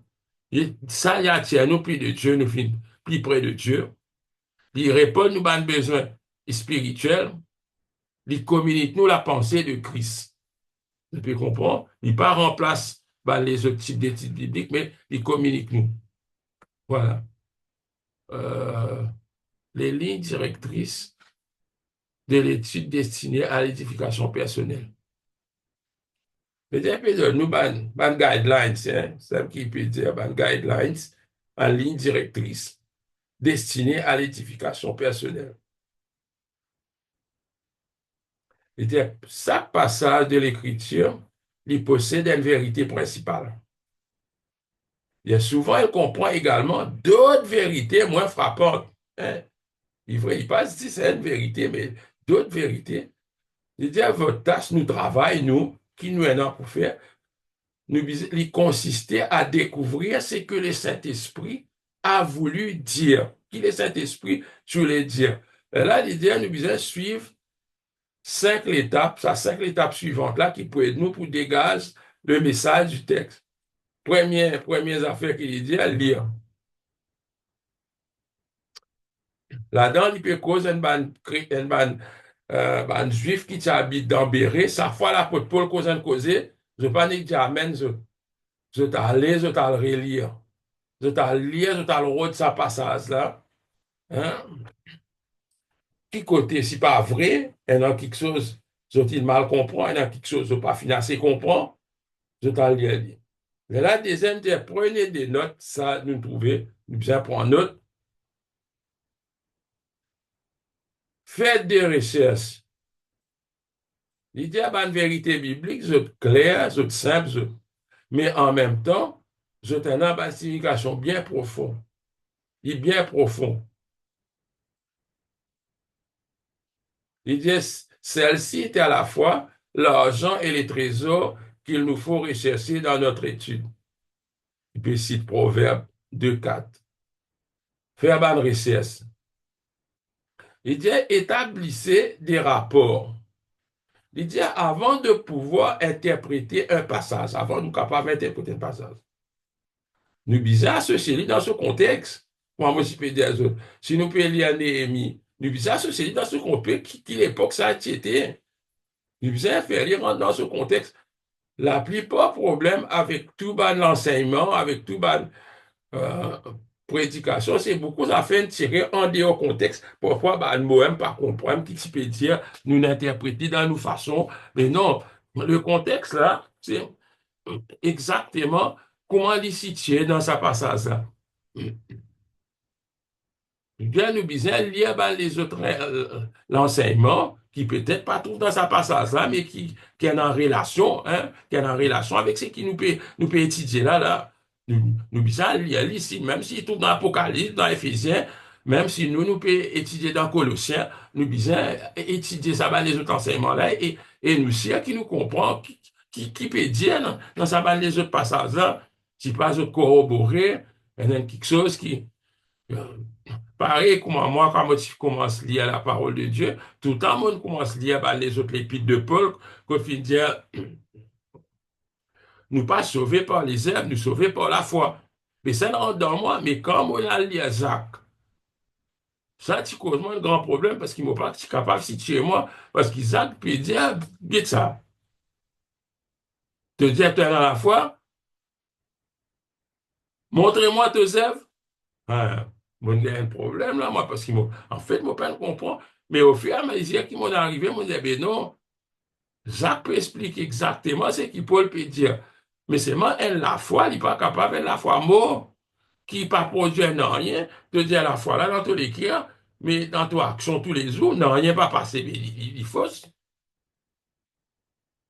ça y attire nous plus de Dieu, nous finissons plus près de Dieu. Il répond nous à nos besoins spirituels. Il communique nous la pensée de Christ. Vous pouvez comprendre? Il pas remplace les autres types d'études bibliques, mais il communique nous. Voilà. Euh, les lignes directrices de l'étude destinée à l'édification personnelle. Peut-être que nous ban guidelines, hein, ça qui peut dire ban guidelines en ligne directrice destinée à l'édification personnelle. Et chaque passage de l'écriture, il possède une vérité principale. Et souvent, il comprend également d'autres vérités moins frappantes. Hein. Il passe si c'est une vérité, mais d'autres vérités. Il dit à votre tâche, nous travaillons, nous, qui nous en pour faire, il consistait à découvrir ce que le Saint-Esprit a voulu dire. Qui le Saint-Esprit voulait dire. Et là, il dit, nous devons suivre cinq étapes suivantes là qui pourraient nous pour dégager le message du texte. Première affaire qu'il dit, à lire. Là-dedans, il peut causer un juif qui habite dans Béré, sa foi l'apôtre Paul cause un causé, je pas dire amen, je t'allais, je t'allais relire. Je t'allais lire, je t'allais lire sa passage là. Hein? Qui côté, si pas vrai, il y a quelque chose, je mal comprend, il y a quelque chose, je pas financé comprend, je t'allais lire. Mais la deuxième, prenez des notes, ça nous trouvons, nous bien prendre note. Faites des recherches. L'idée a une vérité biblique, c'est clair, c'est simple, mais en même temps, c'est une signification bien profonde. Il est bien profond. L'idée, celle-ci est à la fois l'argent et les trésors qu'il nous faut rechercher dans notre étude. Il peut citer Proverbe 2,4. Faire une recherche. Il dit établissez des rapports. Il dit, avant de pouvoir interpréter un passage, avant de nous capables d'interpréter un passage, nous bisons ceci dans ce contexte. Moi, je peux dire, si nous pouvons lire Néhémie, nous bisons ceci dans ce contexte, qui l'époque ça a été. Nous bisons faire lire dans ce contexte. La plupart problème avec tout bas l'enseignement, avec tout bas euh, prédication, c'est beaucoup d'affaires tirées en dehors contexte. Parfois, bah, le mot même pas comprendre, qui peut dire, nous l'interpréter dans nos façons. Mais non, le contexte là, c'est exactement comment il est situé dans sa passage là. Bien nous besoin lire ben, les autres l'enseignement qui peut-être pas tout dans sa passage là mais qui est en relation hein qui est en relation avec ce qui nous peut étudier là nous besoin lire ici même si tout dans Apocalypse dans Éphésiens même si nous peut étudier dans Colossiens nous besoin étudier ça ben, les autres enseignements là et nous si qui nous comprend qui peut dire dans ça ben, les autres passages là si pas autres corroborer il y a quelque chose qui euh, pareil, comme moi, quand je commence à lire la parole de Dieu, tout le temps, moi, je commence à lire bah, les autres épîtres de Paul, qu'on finit dire, nous pas sauvés par les œuvres, nous sauvés par la foi. Mais ça rentre dans moi, mais quand on a lu Jacques, ça, tu causes moi un grand problème parce qu'il m'a pas été capable de situer moi, parce qu'Isaac peut dire, bien ça, te dire, tu es dans la foi, montrez-moi tes œuvres. Ah, moi, j'ai un problème là, moi, parce qu'en fait, mon père ne comprend. Mais au fur et à mesure qu'ils m'ont arrivé, moi, je dis, ben non, Jacques peut expliquer exactement ce que Paul peut dire. Mais c'est moi, elle, la foi, il n'est pas capable, elle, la foi mot, qui n'a pas produit non rien, de dire la foi là dans tous les cas, mais dans ton action tous les jours, non, rien pas passé. Mais il fausse.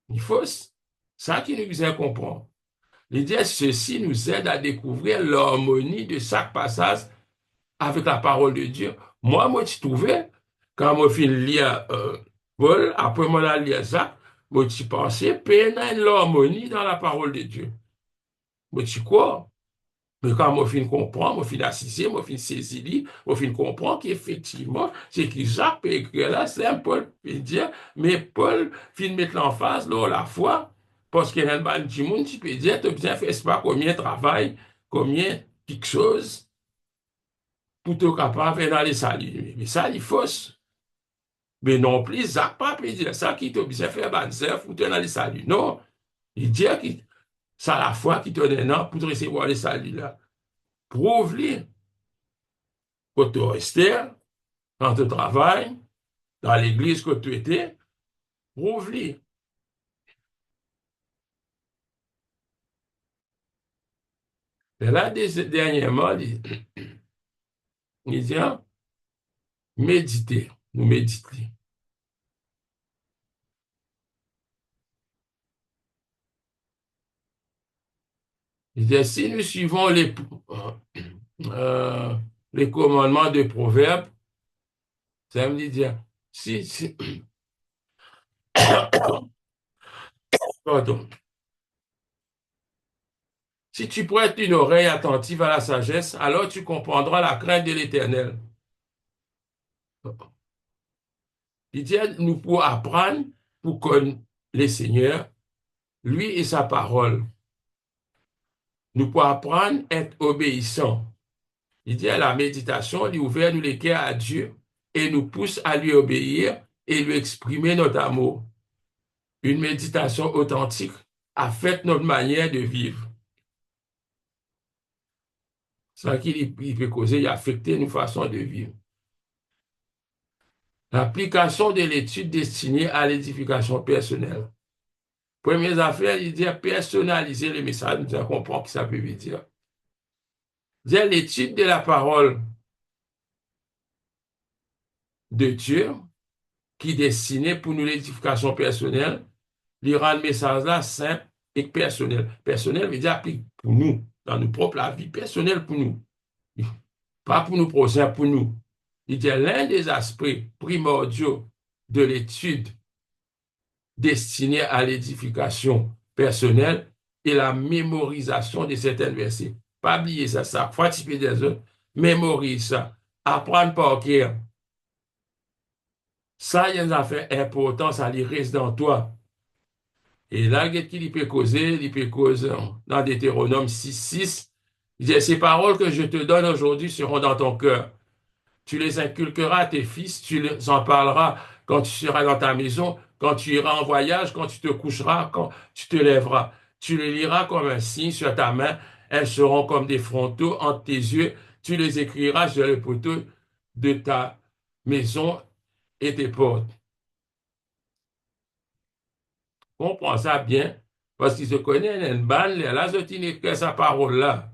Il fausse. Ça qui nous faisait comprendre. L'idée, ceci nous aide à découvrir l'harmonie de chaque passage avec la parole de Dieu. Moi, je trouvais, quand je finis de lire Paul, après moi, je lire ça, moi, je pensais, peine l'harmonie dans la parole de Dieu. Moi, je crois. Mais quand moi, je comprendre, moi, je assister, moi, je saisir, moi, je comprendre qu'effectivement, c'est que Jacques peut écrire là, c'est un Paul peut dire, mais Paul fin mettre l'emphase là, la foi, parce qu'il y a un petit monde qui peut dire, tu as bien fait, c'est pas combien de travail, combien quelque chose, pour être capable de dans les saluts. Mais ça, il faut. Mais non plus, Zach pas peut dire ça qui t'a bien fait banzer pour te dans les saluts. Non, il dit que c'est la foi qui te donne pour te recevoir les saluts là. Prouve-le que tu restes dans ton travail, dans l'église que tu étais, prouve-le. Et là, dernièrement, il dit, hein, méditez, nous méditer. Il dit, si nous suivons euh, les commandements de Proverbes, ça veut dire, si pardon, si tu prêtes une oreille attentive à la sagesse, alors tu comprendras la crainte de l'Éternel. Il dit, nous pour apprendre, pour connaître le Seigneur, lui et sa parole. Nous pour apprendre à être obéissants. Il dit, la méditation, il ouvre nous les cœurs à Dieu et nous pousse à lui obéir et lui exprimer notre amour. Une méditation authentique affecte notre manière de vivre. Ça qui peut causer et affecter nos façons de vivre. L'application de l'étude destinée à l'édification personnelle. Première affaire, il dit personnaliser le message. Nous comprenons ce que ça peut dire. Dire l'étude de la parole de Dieu qui est destinée pour nous l'édification personnelle, lui rend le message là simple et personnel. Personnel veut dire applique pour nous, dans nos propres la vie personnelle pour nous. Pas pour nos prochains, pour nous. Il dit l'un des aspects primordiaux de l'étude destinée à l'édification personnelle et la mémorisation de certains versets. Pas oublier ça, ça. Fatiguer des autres, mémorise ça. Apprendre par cœur. Ça, il y a une affaire importante, ça il reste dans toi. Et là, qu'est-ce qu'il peut causer? Il peut causer dans Deutéronome 6:6. Il dit, ces paroles que je te donne aujourd'hui seront dans ton cœur. Tu les inculqueras à tes fils, tu les en parleras quand tu seras dans ta maison, quand tu iras en voyage, quand tu te coucheras, quand tu te lèveras. Tu les liras comme un signe sur ta main. Elles seront comme des frontaux entre tes yeux. Tu les écriras sur le poteau de ta maison et tes portes. Comprends ça bien, parce qu'il se connaît, une balle, là, je t'ai que sa parole là.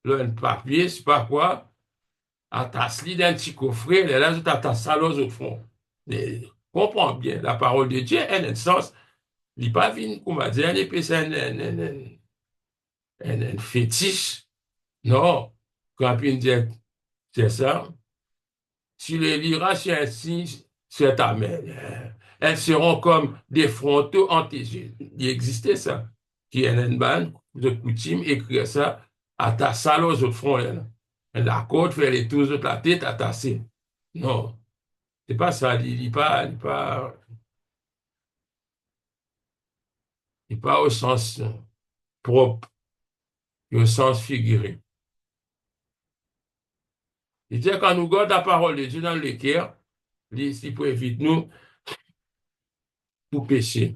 Là, un papier, c'est pas quoi, attache-li dans un petit coffret, là, je t'attache ça au fond. Et, comprends bien, la parole de Dieu, elle a un sens. Il n'est pas venu, comme on dit, elle est pas un fétiche. Non, quand il dit, c'est ça, tu les liras sur un signe sur ta main. Elles seront comme des frontaux en tes yeux. Il existait ça. Qui est une bande de coutume écrire ça à ta salle aux autres fronts. La côte fait les tous de la tête à tasser. Non, c'est pas ça. Il pas au sens propre, au sens figuré. Il dit quand nous gardons la parole de Dieu dans le cœur, il peut éviter nous pour pécher.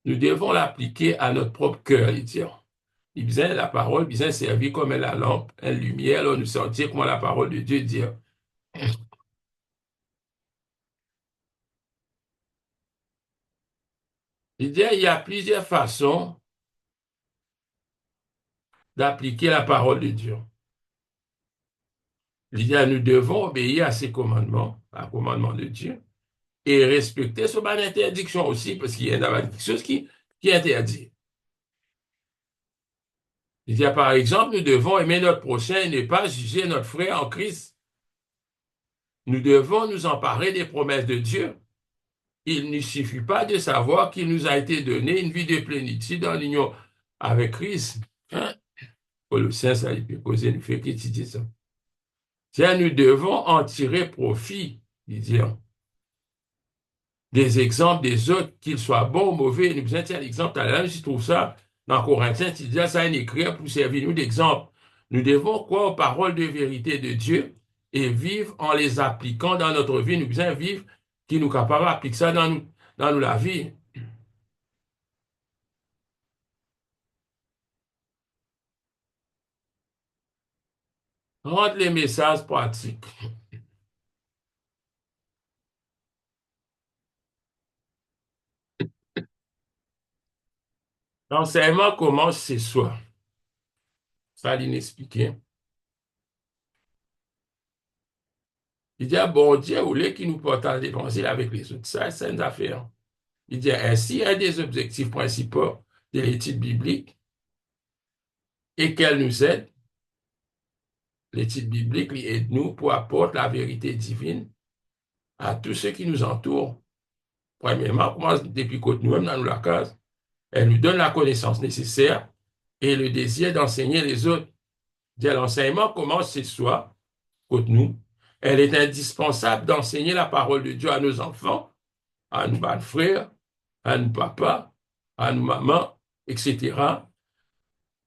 Nous devons l'appliquer à notre propre cœur, il dit. Il vient la parole, vient servir comme la lampe, une lumière, là, nous sentir comment la parole de Dieu dit. Il dit, il y a plusieurs façons d'appliquer la parole de Dieu. Il dit, nous devons obéir à ses commandements, à commandement de Dieu, et respecter son interdiction aussi, parce qu'il y a quelque chose qui est interdit. Il dit, par exemple, nous devons aimer notre prochain et ne pas juger notre frère en Christ. Nous devons nous emparer des promesses de Dieu. Il ne suffit pas de savoir qu'il nous a été donné une vie de plénitude en l'union avec Christ. Hein? Colossiens, ça peut causer une fait qui dit ça. Tiens, nous devons en tirer profit, il dit, des exemples des autres, qu'ils soient bons ou mauvais. Nous besoin tiens l'exemple, là, je trouve ça dans Corinthiens, il dit ça, un écrire pour servir nous d'exemple. Nous devons croire aux paroles de vérité de Dieu et vivre en les appliquant dans notre vie. Nous besoin vivre qui nous capable d'appliquer ça dans nous la vie. Rendre les messages pratiques. L'enseignement commence chez soi. Ça, l'inexpliqué. Il dit, ah, bon Dieu, vous voulez qu'il nous partage l'évangile avec les autres. Ça, c'est une affaire. Il dit, ainsi, un des objectifs principaux de l'étude biblique est qu'elle nous aide. L'étude biblique lui aide nous pour apporter la vérité divine à tous ceux qui nous entourent. Premièrement, commence depuis que nous-mêmes dans la case. Elle nous donne la connaissance nécessaire et le désir d'enseigner les autres. L'enseignement commence chez soi, côté nous. Elle est indispensable d'enseigner la parole de Dieu à nos enfants, à nos frères, à nos papas, à nos mamans, etc.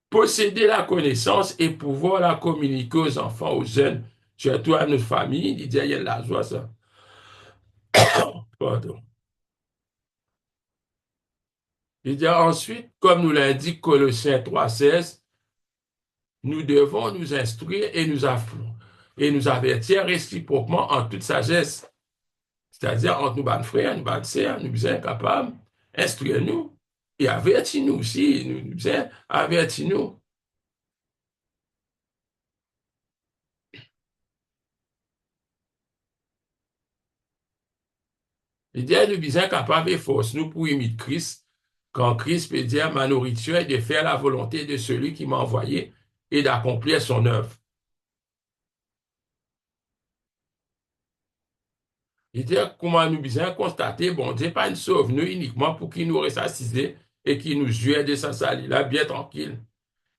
Posséder la connaissance et pouvoir la communiquer aux enfants, aux jeunes, surtout à nos familles. Il dit, il y a la joie, ça. Pardon. Il dit ensuite, comme nous l'indique Colossiens 3:16, nous devons nous instruire et nous avertir réciproquement en toute sagesse. C'est-à-dire, entre nous, bonnes frères, nous, bonnes sœurs, nous sommes capables d'instruire-nous et avertir-nous aussi, nous sommes avertir-nous. Il dit, nous sommes capables et force nous pour imiter Christ, quand Christ peut dire, ma nourriture est de faire la volonté de celui qui m'a envoyé et d'accomplir son œuvre. Il dit, comment nous besoin constater, bon Dieu, pas une sauve nous uniquement pour qu'il nous ressuscite et qui nous jouait de sa salle, là, bien tranquille.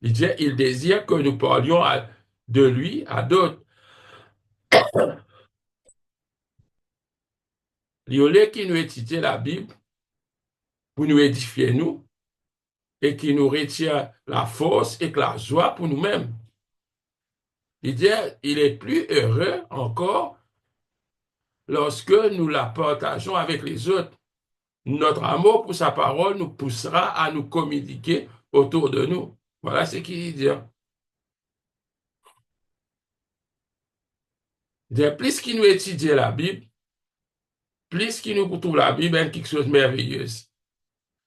Il dit, il désire que nous parlions de lui à d'autres. Il y a qui nous étudie la Bible pour nous édifier nous et qui nous retient la force et la joie pour nous-mêmes. Il dit, il est plus heureux encore lorsque nous la partageons avec les autres. Notre amour pour sa parole nous poussera à nous communiquer autour de nous. Voilà ce qu'il dit. Il dit, plus qu'il nous étudie la Bible, plus qu'il nous trouve la Bible est quelque chose de merveilleux.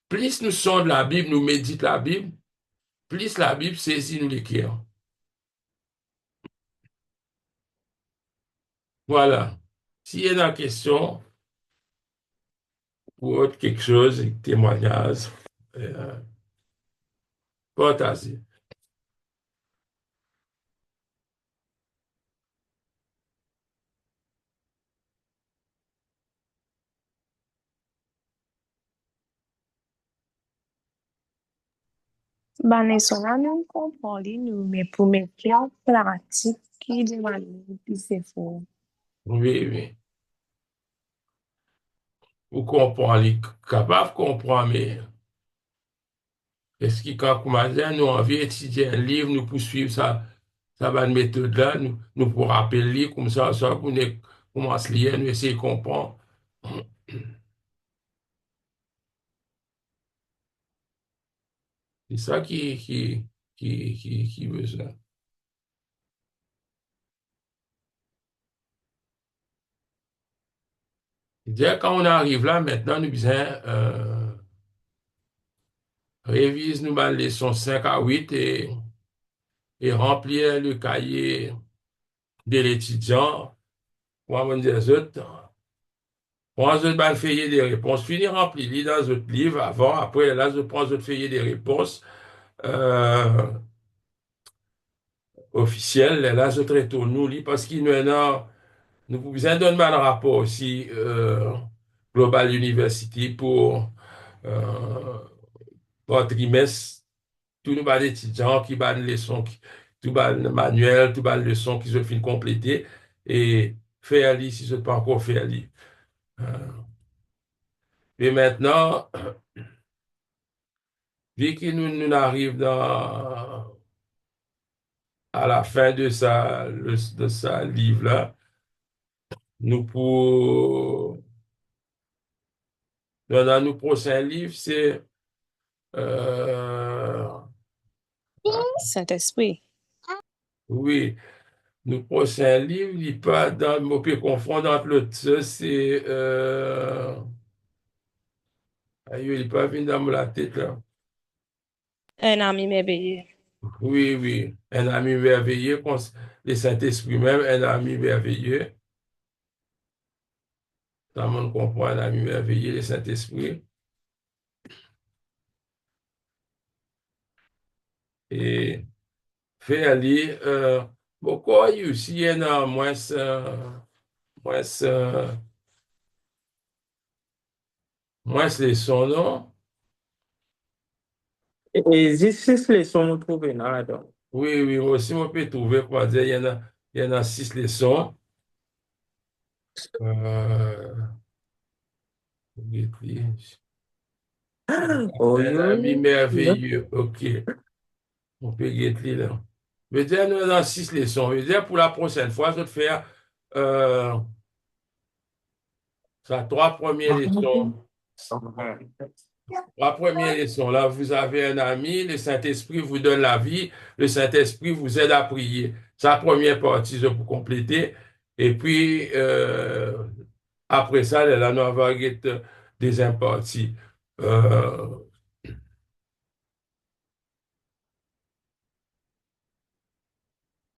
Plus nous sommes de la Bible, nous méditons la Bible, plus la Bible saisit nous les cœurs. Voilà. S'il y a une question ou autre quelque chose, témoignage, euh, partagez. Ban leson la nou kompon li nou, men pou mette an pratik ki di man pi se fo. Oui, oui. Vous comprenez, capable de comprendre, mais est-ce que quand nous avons envie d'étudier un livre, nous poursuivre ça va méthode-là, nous pour rappeler comme ça, pour nous commencer à lire, nous essayer de comprendre. C'est ça qui besoin. Dire quand on arrive là, maintenant, nous besoin révise nous les leçons 5 à 8 et remplir le cahier de l'étudiant. Moi, on dit les autres, prends un feuillet des réponses, finis remplir, lis dans un livre avant, après, là, je prends un feuillet des réponses officielles, là, je traite nous, lis, parce qu'il nous a, nous besoin d'un rapport aussi Global University pour trimestre, tous nos étudiants qui ont des leçons, tout le manuel, tout les leçons qui se finissent compléter et faire lire si ce n'est pas encore faire lire. Et maintenant, vu que nous arrivons à la fin de sa livre-là, nous pour dans nos prochains livres, c'est euh, Saint-Esprit. oui, nos prochains livres, il pas dans, on peut confondre entre l'autre, ça, c'est aïe, il pas venu dans la tête là. Un ami merveilleux. Oui, oui, un ami merveilleux, le Saint-Esprit même, un ami merveilleux. Tout le monde comprend un ami merveilleux, le Saint-Esprit. Et faire lire, beaucoup aussi, il y en a moins, moins les sons, non? Et 16 leçons nous trouvons là-dedans. Oui, oui, moi aussi, on peut trouver, quoi dire, il y en a 6 leçons. Euh, Oh, un ami oui. merveilleux, ok. On peut guetter là. Je veux dire, nous avons 6 leçons. Je veux dire, pour la prochaine fois, je vais te faire euh, ça, 3 premières leçons. 3 premières leçons. Là, vous avez un ami, le Saint-Esprit vous donne la vie, le Saint-Esprit vous aide à prier. Sa première partie, je peux compléter. Et puis, après ça, là, nous avons des imparties.